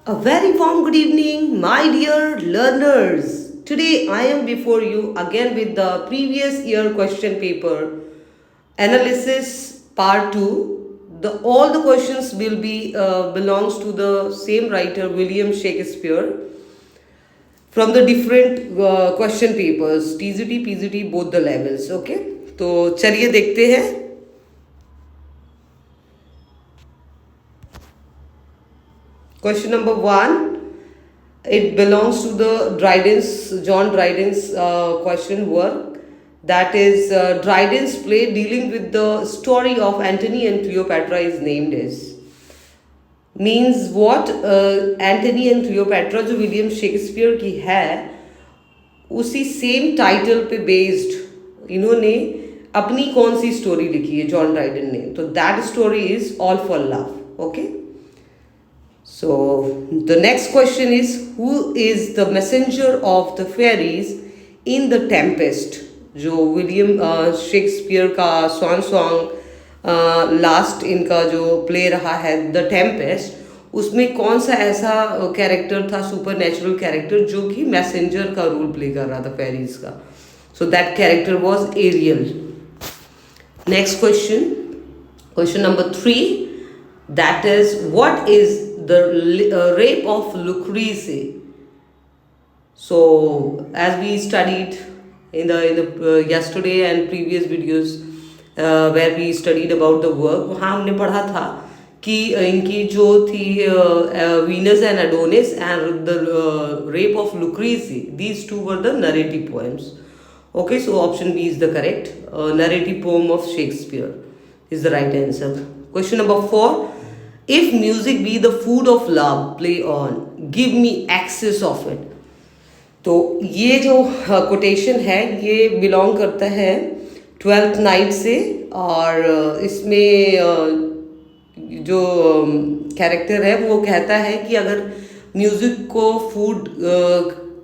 A very warm good evening, my dear learners. Today I am before you again with the previous year question paper analysis part 2. All the questions will be belongs to the same writer William Shakespeare from the different question papers TZT PZT both the levels. Okay, तो चलिए देखते हैं. Question number 1, it belongs to the John Dryden's question work. That is, Dryden's play dealing with the story of Antony and Cleopatra is named as. Means what? Antony and Cleopatra जो William Shakespeare की है उसी same title पे based इन्होंने अपनी कौन सी story लिखी है जॉन ड्राइडन ने. तो that story is all for love. Okay, so the next question is, who is the messenger of the fairies in the Tempest? जो विलियम शेक्सपियर का सॉन्ग लास्ट इनका जो प्ले रहा है द टेम्पेस्ट, उसमें कौन सा ऐसा कैरेक्टर था, सुपर नेचुरल कैरेक्टर, जो कि मैसेंजर का रोल प्ले कर रहा था फेरीज का. So that character was Ariel. Next question, question number 3, that is, what is the rape of Lucrece? So as we studied in the yesterday and previous videos where we studied about the work, वहाँ हमने पढ़ा था कि इनकी जो थी Venus and Adonis and the rape of Lucrece, these two were the narrative poems. Okay, so option B is the correct narrative poem of Shakespeare is the right answer. Question number 4, if music be the food of love, play on, give me access of it. तो ये जो quotation है ये belong करता है 12th night से, और इसमें जो कैरेक्टर है वो कहता है कि अगर म्यूज़िक को फूड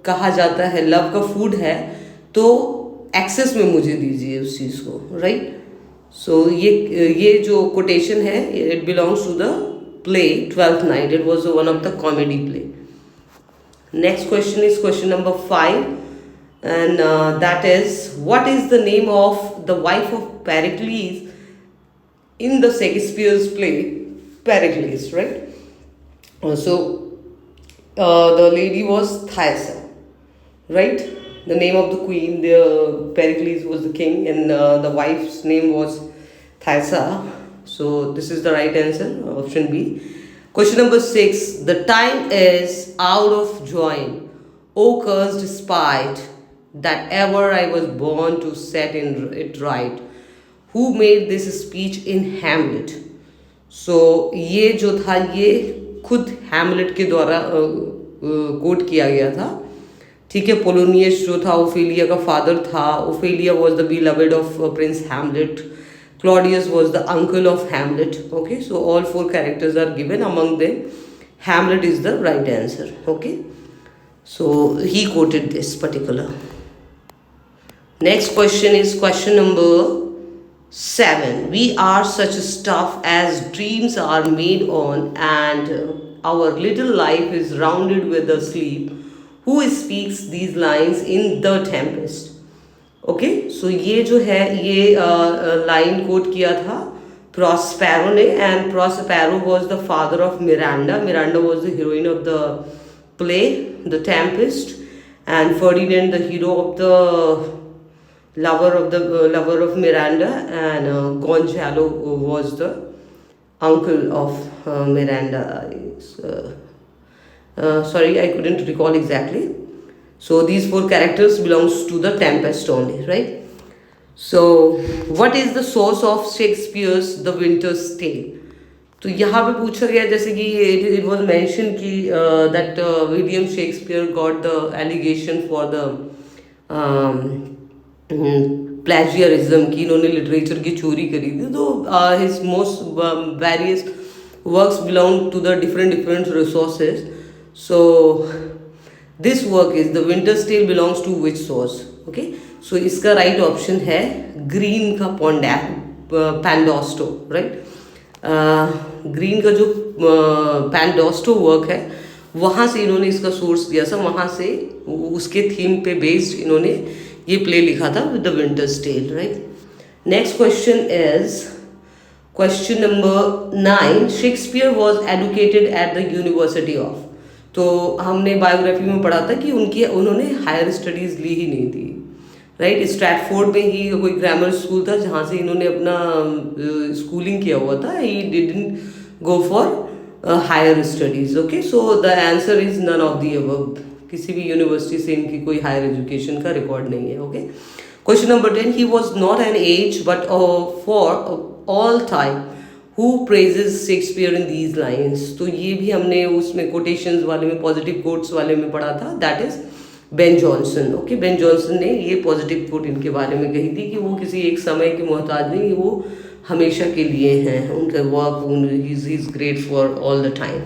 कहा जाता है, लव का फूड है, तो एक्सेस में मुझे दीजिए उस चीज़ को. राइट, सो ये जो कोटेशन है it belongs to the play 12th night. It was one of the comedy play. Next question is question number 5, and that is, what is the name of the wife of Pericles in the Shakespeare's play Pericles? Right, so the lady was Thaisa. Right, the name of the queen, the Pericles was the king, and the wife's name was Thaisa. So this is the right answer, option B. Question number 6, the time is out of join, O cursed spite, that ever I was born to set it right. Who made this speech in Hamlet? So ये जो था ये खुद Hamlet के द्वारा coat किया गया था. ठीक है, पोलोनियस जो था ओफेलिया का फादर था. Ophelia was the beloved of Prince Hamlet. Claudius was the uncle of Hamlet. Okay, so all 4 characters are given. Among them, Hamlet is the right answer. Okay, so he quoted this particular. Next question is question number 7. We are such stuff as dreams are made on, and our little life is rounded with a sleep. Who speaks these lines in The Tempest? Okay, so ये जो है ये line coat किया था Prospero ने, and Prospero was the father of Miranda. Miranda was the heroine of the play the Tempest, and Ferdinand de hero of the lover of Miranda, and Gonzalo was the uncle of Miranda. Sorry, I couldn't recall exactly. So these 4 characters belongs to the Tempest only, right? So what is the source of Shakespeare's The Winter's Tale? तो यहाँ पे पूछा गया, जैसे कि it was mentioned कि that William Shakespeare got the allegation for the plagiarism कि इन्होंने लिटरेचर की चोरी करी थी. तो his most various works belong to the different resources. So this work is The Winter's Tale belongs to which source? Okay, so इसका right option है green का पैंडोस्टो. राइट, ग्रीन का जो पैंडोस्टो वर्क है वहाँ से इन्होंने इसका सोर्स दिया था, वहाँ से उसके थीम पे बेस्ड इन्होंने ये प्ले लिखा था, with the Winter's Tale, right. Next question is question number 9, Shakespeare was educated at the university of. तो हमने बायोग्राफी में पढ़ा था कि उन्होंने हायर स्टडीज़ ली ही नहीं थी, राइट। स्ट्रैटफोर्ड में ही कोई ग्रामर स्कूल था जहाँ से इन्होंने अपना स्कूलिंग किया हुआ था। He didn't go for higher studies, okay. So the answer is none of the above. किसी भी यूनिवर्सिटी से इनकी कोई हायर एजुकेशन का रिकॉर्ड नहीं है, okay. Question number 10, he was not an age but for all time who praises Shakespeare in these lines. तो ये भी हमने उसमें कोटेशंस वाले में, पॉजिटिव कोट्स वाले में पढ़ा था, that is Ben Jonson, okay. Ben Jonson ने ये पॉजिटिव कोट इनके बारे में कही थी कि वो किसी एक समय के मोहताज नहीं, वो हमेशा के लिए हैं। उनका work is great for all the time,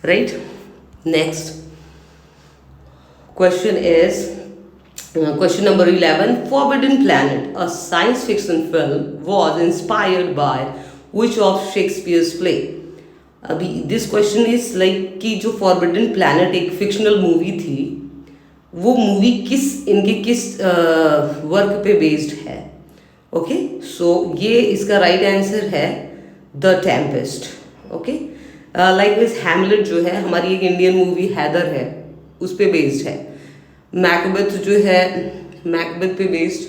right. Next question is question number 11, Forbidden Planet, a science fiction film, was inspired by which of Shakespeare's play? अभी this question is like कि जो Forbidden Planet एक fictional movie थी, वो movie किस work पे based है, okay. So ये इसका राइट आंसर है the Tempest, okay. Like Hamlet जो है हमारी एक इंडियन मूवी हैदर है, उस पे बेस्ड है। मैकबेथ जो है, मैकबेथ पे बेस्ड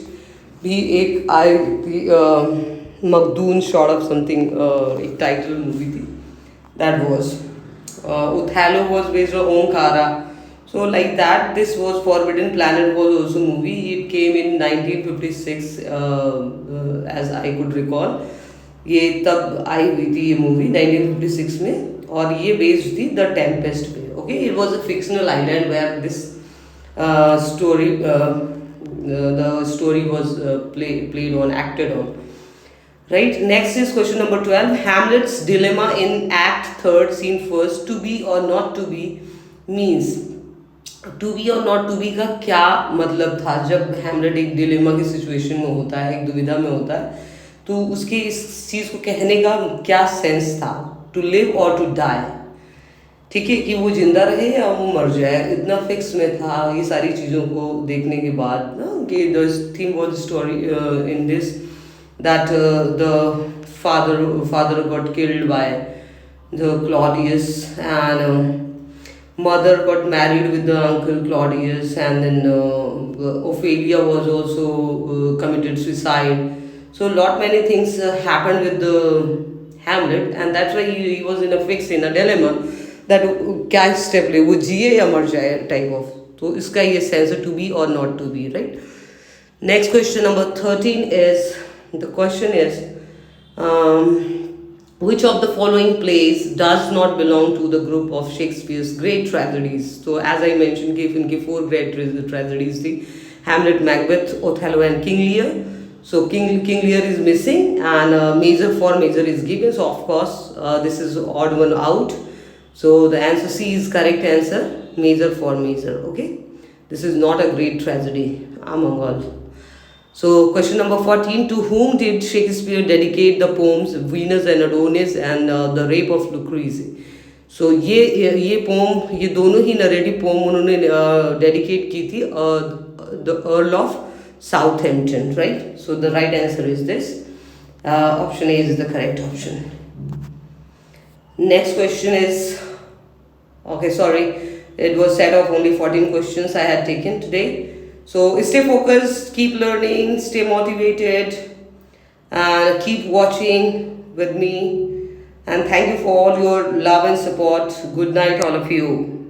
भी एक आई थी, मखदून शॉर्ट ऑफ समथिंग, एक टाइटल मूवी थी, that was Othello was based on Omkara. So like that this was Forbidden Planet was also movie, it came in 1956 as I could recall. ये तब आई हुई थी ये मूवी 1956 में, और ये बेस्ड थी द टेम्पेस्ट पे, okay. It was a fictional island where this the story was played on, acted on, right. Next is question number 12, Hamlet's dilemma in act 3rd scene 1st, to be or not to be means। to be और not to be का क्या मतलब था? जब Hamlet एक dilemma की situation में होता है, एक दुविधा में होता है, तो उसके इस चीज़ को कहने का क्या सेंस था? टू लिव और टू डाई, ठीक है, कि वो जिंदा रहे या वो मर जाए, इतना फिक्स में था। ये सारी चीज़ों को देखने के बाद ना, कि the theme was story in this that the father got killed by the Claudius and mother got married with the uncle Claudius, and then Ophelia was also committed suicide. So lot many things happened with the Hamlet, and that's why he was in a fix, in a dilemma, that क्या step ले, वो जिए या मर जाए type of. तो इसका ये सेंस है, टू बी और not to be, right. Next question number 13 is the question is which of the following plays does not belong to the group of Shakespeare's great tragedies? So as I mentioned कि इनकी 4 great tragedies थी, Hamlet, Macbeth, Othello and King Lear. So King Lear is missing, and major for major is given, so of course this is odd one out. So the answer C is correct answer, major for major, okay. This is not a great tragedy among all. So question number 14, to whom did Shakespeare dedicate the poems Venus and Adonis and the Rape of Lucrece? So ये pome, ये दोनों ही narrative pome उन्होंने dedicate की थी the Earl of Southampton, right. So the right answer is this, option A is the correct option. Next question is, okay, sorry, it was set of only 14 questions I had taken today. So stay focused, keep learning, stay motivated, and keep watching with me. And thank you for all your love and support. Good night, all of you.